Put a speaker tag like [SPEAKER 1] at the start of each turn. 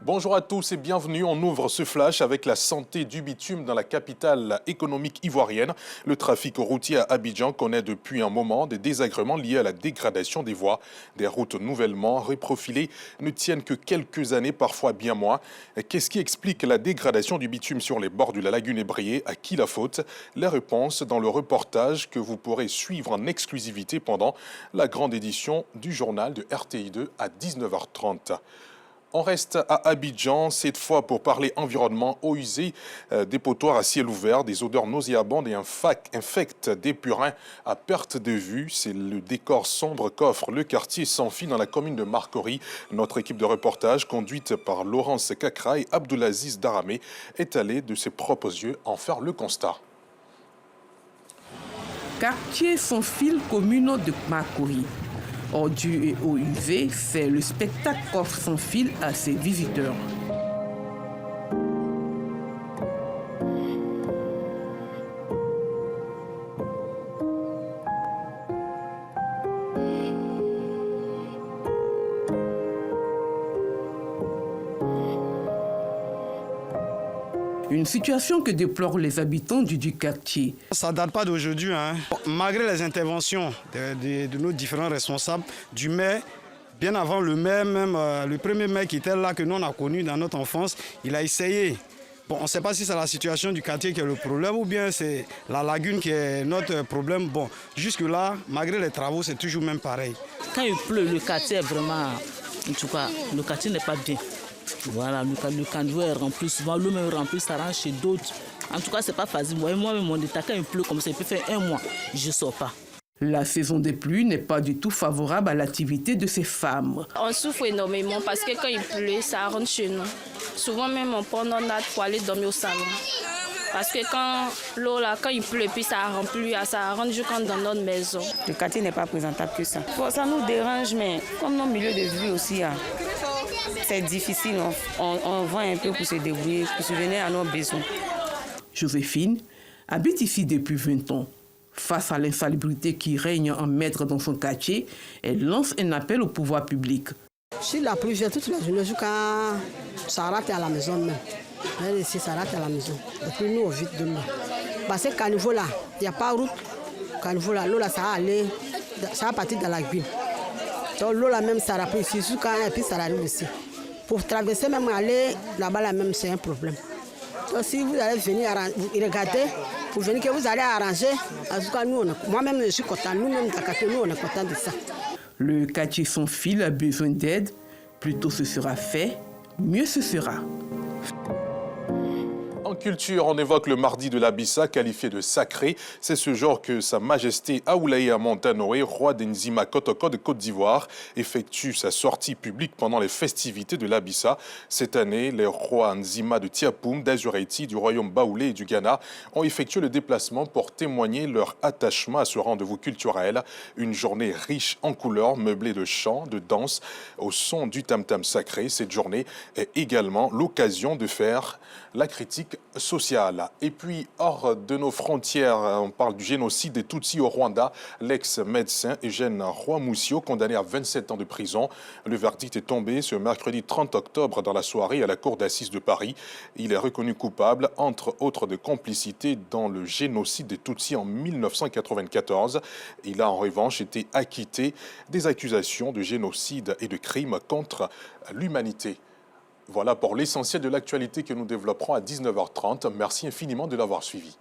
[SPEAKER 1] Bonjour à tous et bienvenue. On ouvre ce flash avec la santé du bitume dans la capitale économique ivoirienne. Le trafic routier à Abidjan connaît depuis un moment des désagréments liés à la dégradation des voies. Des routes nouvellement reprofilées ne tiennent que quelques années, parfois bien moins. Qu'est-ce qui explique la dégradation du bitume sur les bords de la lagune ébriée? À qui la faute? Les réponses dans le reportage que vous pourrez suivre en exclusivité pendant la grande édition du journal de RTI2 à 19h30. On reste à Abidjan, cette fois pour parler environnement, eau usée, dépotoirs à ciel ouvert, des odeurs nauséabondes et infectent des purins à perte de vue. C'est le décor sombre qu'offre le quartier sans fil dans la commune de Marcory. Notre équipe de reportage, conduite par Laurence Kakra et Abdoulaziz Daramé, est allée de ses propres yeux en faire le constat.
[SPEAKER 2] Quartier sans fil commune de Marcory. Ordures et eau usée, c'est le spectacle qu'offre sans fil à ses visiteurs. Une situation que déplorent les habitants du quartier.
[SPEAKER 3] Ça ne date pas d'aujourd'hui. Malgré les interventions de nos différents responsables, du maire, bien avant le maire, même le premier maire qui était là, que nous on a connu dans notre enfance, il a essayé. Bon, on ne sait pas si c'est la situation du quartier qui est le problème ou bien c'est la lagune qui est notre problème. Bon, jusque-là, malgré les travaux, c'est toujours même pareil.
[SPEAKER 4] Quand il pleut, le quartier est vraiment... En tout cas, le quartier n'est pas bien. Voilà, le caniveau est rempli, souvent l'eau-même remplie, ça rentre chez d'autres. En tout cas, c'est pas facile. Moi-même, mon état, quand il pleut comme ça, il peut faire un mois, je ne sors pas.
[SPEAKER 2] La saison des pluies n'est pas du tout favorable à l'activité de ces femmes.
[SPEAKER 5] On souffre énormément parce que quand il pleut, ça rentre chez nous. Souvent même, on prend notre natte pour aller dormir au salon. Parce que quand l'eau, là, quand il pleut, puis ça remplit, ça rentre jusqu'en dans notre maison.
[SPEAKER 6] Le quartier n'est pas présentable que ça. Bon, ça nous dérange, mais comme nos milieux de vie aussi, c'est difficile. On va un peu pour se débrouiller, pour subvenir à nos besoins.
[SPEAKER 2] Joséphine habite ici depuis 20 ans. Face à l'insalubrité qui règne en maître dans son quartier, elle lance un appel au pouvoir public.
[SPEAKER 7] Si la pluie vient toute la journée jusqu'à ça rate à la maison même. Mais ici, ça rate à la maison. Et puis nous, on vit de l'eau. Parce que caniveau là, il n'y a pas de route. Caniveau là, l'eau là, ça va aller, ça va partir dans la ville. Donc l'eau là même, ça va ici, jusqu'à et puis ça arrive ici. Pour traverser même aller là-bas là même, c'est un problème. Donc si vous allez venir regarder, pour venir que vous allez arranger, en tout cas nous, moi-même je suis content, nous-mêmes nous on est content de ça.
[SPEAKER 2] Le quartier sans fil a besoin d'aide. Plus tôt ce sera fait, mieux ce sera.
[SPEAKER 1] En culture, on évoque le mardi de l'Abissa, qualifié de sacré. C'est ce jour que Sa Majesté Aoulaye Montanoé, roi d'Enzima Kotoko de Côte d'Ivoire, effectue sa sortie publique pendant les festivités de l'Abissa. Cette année, les rois Nzima de Tiapoum, d'Azureti, du royaume Baoulé et du Ghana ont effectué le déplacement pour témoigner leur attachement à ce rendez-vous culturel. Une journée riche en couleurs, meublée de chants, de danses, au son du tam-tam sacré. Cette journée est également l'occasion de faire la critique sociale. Et puis, hors de nos frontières, on parle du génocide des Tutsis au Rwanda. L'ex-médecin Eugène Rwamusio, condamné à 27 ans de prison. Le verdict est tombé ce mercredi 30 octobre dans la soirée à la cour d'assises de Paris. Il est reconnu coupable, entre autres, de complicité dans le génocide des Tutsis en 1994. Il a en revanche été acquitté des accusations de génocide et de crimes contre l'humanité. Voilà pour l'essentiel de l'actualité que nous développerons à 19h30. Merci infiniment de l'avoir suivi.